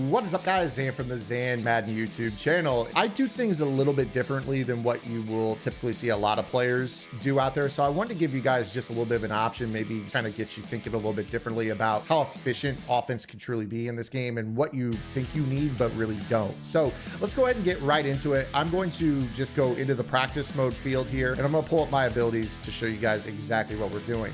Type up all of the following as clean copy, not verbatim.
What is up, guys? Zan from the Zan Madden YouTube channel. I do things a little bit differently than what you will typically see a lot of players do out there. So I wanted to give you guys just a little bit of an option, maybe kind of get you thinking a little bit differently about how efficient offense can truly be in this game and what you think you need, but really don't. So let's go ahead and get right into it. I'm going to just go into the practice mode field here, and I'm going to pull up my abilities to show you guys exactly what we're doing.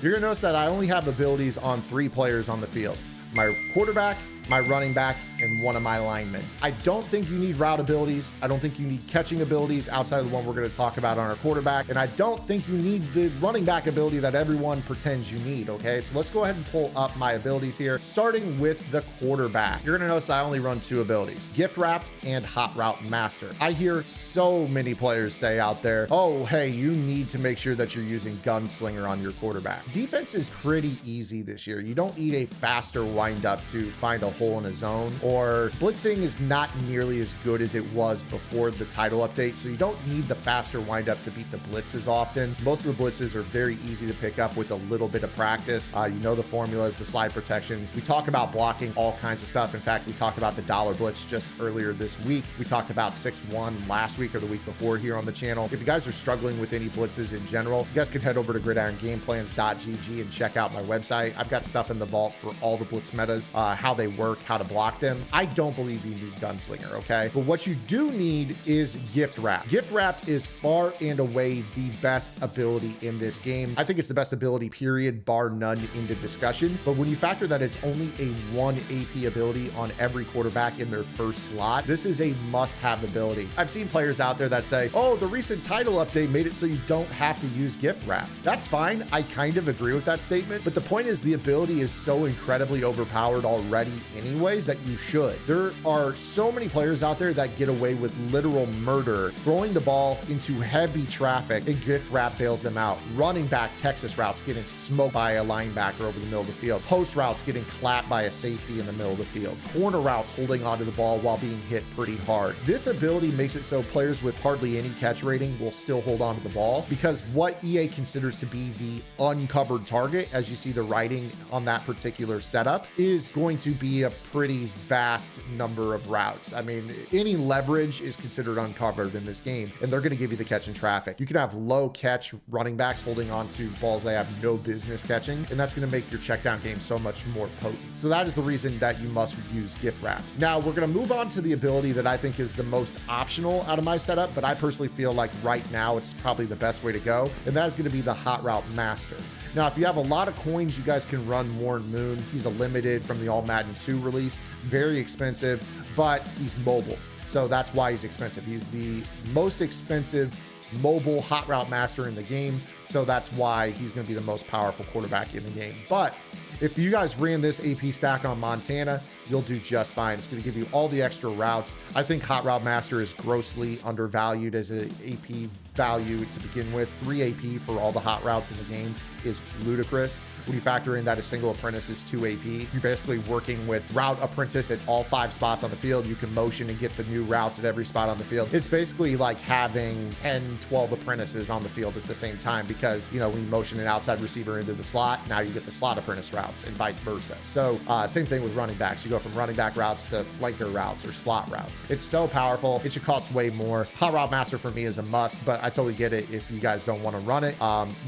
You're going to notice that I only have abilities on 3 players on the field: my quarterback, my running back, and one of my linemen. I don't think you need route abilities. I don't think you need catching abilities outside of the one we're going to talk about on our quarterback. And I don't think you need the running back ability that everyone pretends you need. Okay, so let's go ahead and pull up my abilities here, starting with the quarterback. You're going to notice I only run 2 abilities: gift wrapped and hot route master. I hear so many players say out there, oh, hey, you need to make sure that you're using gunslinger on your quarterback. Defense is pretty easy this year. You don't need a faster windup to find a hole in a zone, or blitzing is not nearly as good as it was before the title update, so you don't need the faster windup to beat the blitzes often. Most of the blitzes are very easy to pick up with a little bit of practice. You know the formulas, the slide protections. We talk about blocking all kinds of stuff. In fact, we talked about the dollar blitz just earlier this week. We talked about 6-1 last week or the week before here on the channel. If you guys are struggling with any blitzes in general, you guys can head over to gridirongameplans.gg and check out my website. I've got stuff in the vault for all the blitz metas, how they work, how to block them. I don't believe you need gunslinger, okay? But what you do need is gift wrap. Gift wrapped is far and away the best ability in this game. I think it's the best ability, period, bar none, into discussion. But when you factor that it's only a 1 AP ability on every quarterback in their first slot, this is a must-have ability. I've seen players out there that say, oh, the recent title update made it so you don't have to use gift wrapped. That's fine. I kind of agree with that statement, but the point is the ability is so incredibly overpowered already anyways that you should. There are so many players out there that get away with literal murder, throwing the ball into heavy traffic, and gift wrap bails them out. Running back Texas routes getting smoked by a linebacker over the middle of the field. Post routes getting clapped by a safety in the middle of the field. Corner routes holding onto the ball while being hit pretty hard. This ability makes it so players with hardly any catch rating will still hold onto the ball, because what EA considers to be the uncovered target, as you see the writing on that particular setup, is going to be a pretty vast number of routes. I mean, any leverage is considered uncovered in this game, and they're going to give you the catch in traffic. You can have low catch running backs holding on to balls they have no business catching, and that's going to make your check down game so much more potent. So that is the reason that you must use gift wrapped. Now we're going to move on to the ability that I think is the most optional out of my setup, but I personally feel like right now it's probably the best way to go, and that is going to be the hot route master. Now, if you have a lot of coins, you guys can run Warren Moon. He's a limited from the All Madden 2 release, very expensive, but he's mobile. So that's why he's expensive. He's the most expensive mobile hot route master in the game. So that's why he's going to be the most powerful quarterback in the game. But if you guys ran this AP stack on Montana, you'll do just fine. It's going to give you all the extra routes. I think Hot Route Master is grossly undervalued as an AP value to begin with. 3 AP for all the hot routes in the game is ludicrous. When you factor in that a single apprentice is 2 AP, you're basically working with route apprentice at all 5 spots on the field. You can motion and get the new routes at every spot on the field. It's basically like having 10, 12 apprentices on the field at the same time, because, you know, when you motion an outside receiver into the slot, now you get the slot apprentice routes and vice versa. So same thing with running backs. You go from running back routes to flanker routes or slot routes. It's so powerful. It should cost way more. Hot Route Master for me is a must, but I totally get it if you guys don't want to run it.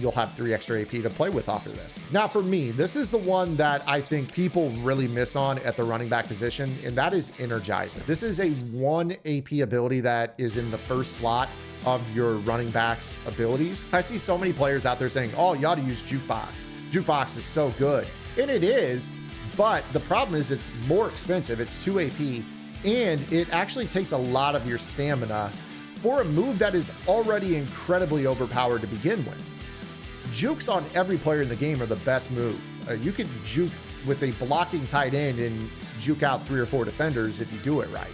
You'll have 3 extra AP to play with off of this. Now for me, this is the one that I think people really miss on at the running back position, and that is Energizer. This is a 1 AP ability that is in the first slot of your running back's abilities. I see so many players out there saying, oh, you ought to use Jukebox. Jukebox is so good. And it is, but the problem is it's more expensive. It's 2 AP, and it actually takes a lot of your stamina for a move that is already incredibly overpowered to begin with. Jukes on every player in the game are the best move. You can juke with a blocking tight end and juke out 3 or 4 defenders if you do it right.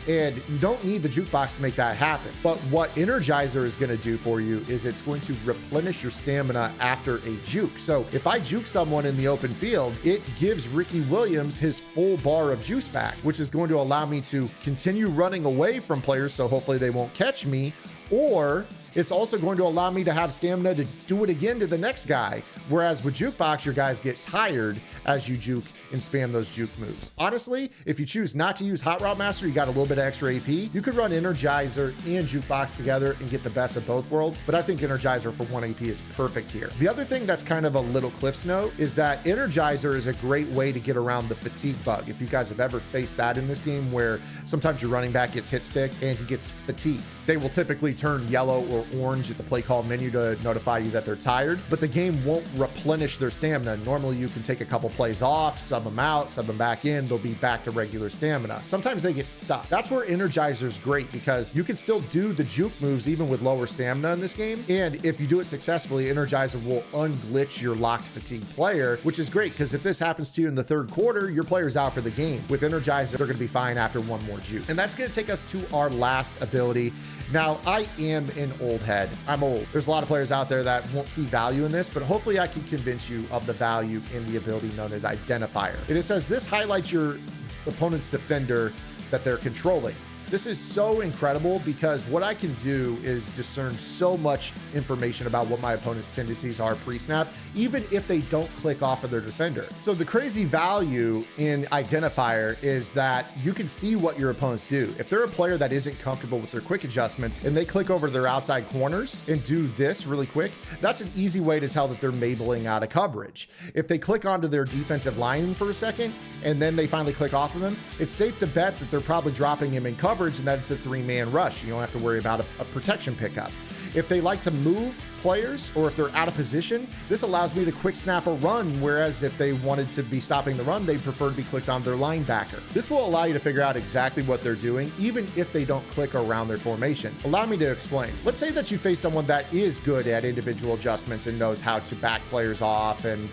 And you don't need the jukebox to make that happen. But what Energizer is going to do for you is it's going to replenish your stamina after a juke. So if I juke someone in the open field, it gives Ricky Williams his full bar of juice back, which is going to allow me to continue running away from players, so hopefully they won't catch me, or it's also going to allow me to have stamina to do it again to the next guy. Whereas with Jukebox, your guys get tired as you juke, and spam those juke moves. Honestly, if you choose not to use Hot Route Master, you got a little bit of extra AP. You could run Energizer and Jukebox together and get the best of both worlds, but I think Energizer for 1 AP is perfect here. The other thing that's kind of a little Cliff's note is that Energizer is a great way to get around the fatigue bug. If you guys have ever faced that in this game, where sometimes your running back gets hit stick and he gets fatigued, they will typically turn yellow or orange at the play call menu to notify you that they're tired, but the game won't replenish their stamina. Normally you can take a couple plays off, sub them out, sub them back in, they'll be back to regular stamina. Sometimes they get stuck. That's where Energizer's great, because you can still do the juke moves even with lower stamina in this game, and if you do it successfully, Energizer will unglitch your locked fatigue player, which is great, because if this happens to you in the third quarter, your player's out for the game. With Energizer, they're going to be fine after one more juke. And that's going to take us to our last ability. Now, I am an old head. I'm old. There's a lot of players out there that won't see value in this, but hopefully I can convince you of the value in the ability known as Identifier. And it says this highlights your opponent's defender that they're controlling. This is so incredible, because what I can do is discern so much information about what my opponent's tendencies are pre-snap, even if they don't click off of their defender. So the crazy value in Identifier is that you can see what your opponents do. If they're a player that isn't comfortable with their quick adjustments and they click over their outside corners and do this really quick, that's an easy way to tell that they're mabling out of coverage. If they click onto their defensive lineman for a second and then they finally click off of him, it's safe to bet that they're probably dropping him in coverage and that it's a 3-man rush. You don't have to worry about a protection pickup. If they like to move players, or if they're out of position, this allows me to quick snap a run, whereas if they wanted to be stopping the run, they'd prefer to be clicked on their linebacker. This will allow you to figure out exactly what they're doing, even if they don't click around their formation. Allow me to explain. Let's say that you face someone that is good at individual adjustments and knows how to back players off and,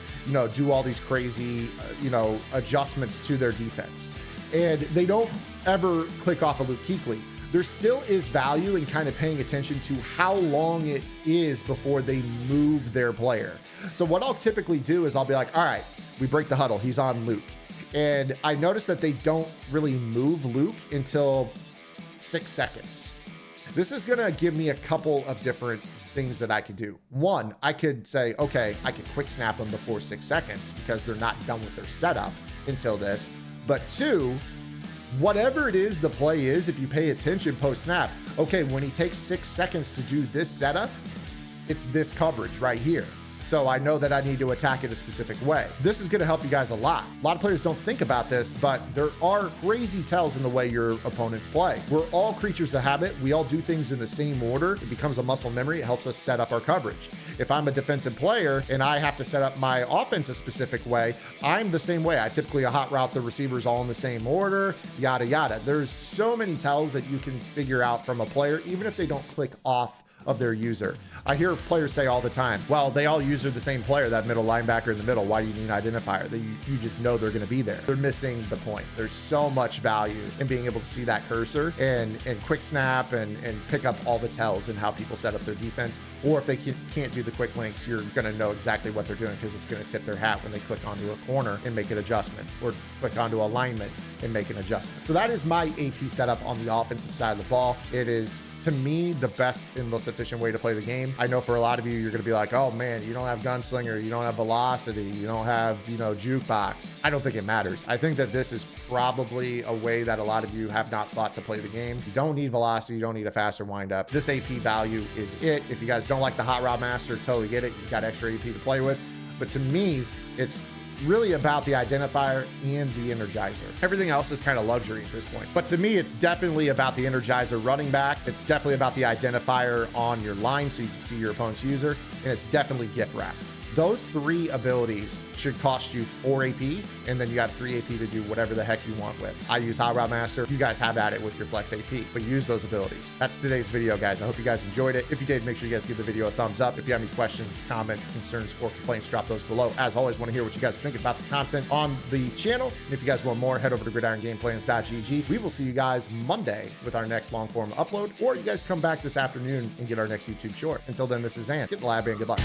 do all these crazy, adjustments to their defense. And they don't ever click off a Luke Kuechly. There still is value in kind of paying attention to how long it is before they move their player. So what I'll typically do is I'll be like, all right, we break the huddle. He's on Luke. And I notice that they don't really move Luke until 6 seconds. This is going to give me a couple of different things that I could do. One, I could say, okay, I could quick snap them before 6 seconds because they're not done with their setup until this. But two, whatever it is the play is, if you pay attention post snap, okay, when he takes 6 seconds to do this setup, it's this coverage right here. So I know that I need to attack it a specific way. This is going to help you guys a lot. A lot of players don't think about this, but there are crazy tells in the way your opponents play. We're all creatures of habit. We all do things in the same order. It becomes a muscle memory. It helps us set up our coverage. If I'm a defensive player and I have to set up my offense a specific way, I'm the same way. I typically hot route the receivers all in the same order, yada, yada. There's so many tells that you can figure out from a player, even if they don't click off of their user. I hear players say all the time, well, they all use the same player, that middle linebacker in the middle. Why do you need an identifier? You just know they're going to be there. They're missing the point. There's so much value in being able to see that cursor and quick snap and pick up all the tells and how people set up their defense. Or if they can't do the quick links, you're going to know exactly what they're doing, because it's going to tip their hat when they click onto a corner and make an adjustment, or click onto alignment and make an adjustment. So that is my AP setup on the offensive side of the ball. It is, to me, the best and most efficient way to play the game. I know for a lot of you, you're going to be like, oh man, you don't have gunslinger, you don't have velocity, you don't have, jukebox. I don't think it matters. I think that this is probably a way that a lot of you have not thought to play the game. You don't need velocity, you don't need a faster windup. This AP value is it. If you guys don't like the Hot Route Master, totally get it. You've got extra AP to play with. But to me, it's really about the identifier and the Energizer. Everything else is kind of luxury at this point. But to me, it's definitely about the Energizer running back. It's definitely about the identifier on your line so you can see your opponent's user. And it's definitely gift wrapped. Those 3 abilities should cost you 4 AP, and then you got 3 AP to do whatever the heck you want with. I use Hot Route Master. You guys have at it with your flex AP, but use those abilities. That's today's video, guys. I hope you guys enjoyed it. If you did, make sure you guys give the video a thumbs up. If you have any questions, comments, concerns, or complaints, drop those below. As always, want to hear what you guys think about the content on the channel. And if you guys want more, head over to gridirongameplans.gg. We will see you guys Monday with our next long form upload, or you guys come back this afternoon and get our next YouTube short. Until then, this is Zan. Get in the lab and good luck.